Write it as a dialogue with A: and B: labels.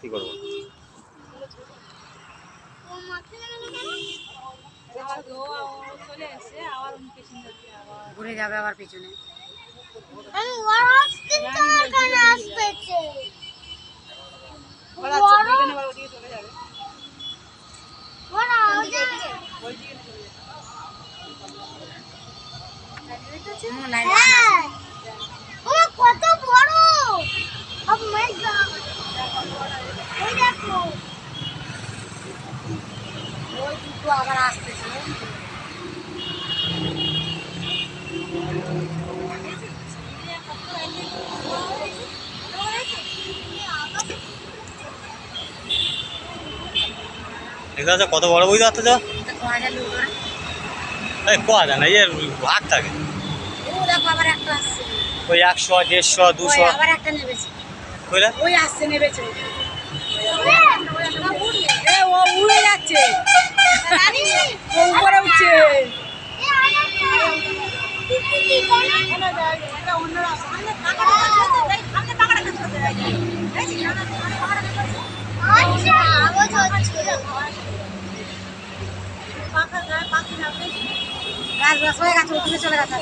A: কি করবো?
B: ঘুরে যাবে আবার পিছনে।
C: কত বড়
B: ওই দুটো আবার আসতেছে।
A: কত বড় বুঝতে পারতো তো কোয়া যায় না, ভাগ থাকে ওই 100, 150, 200
B: আবার একটা নেবেছে।
A: বুঝলে
B: ওই আসছে নেবেছে, ও উড়ে যাচ্ছে, ও উপরে উঠছে। গাছ বাস হয়ে গেছে, চলে গেছে।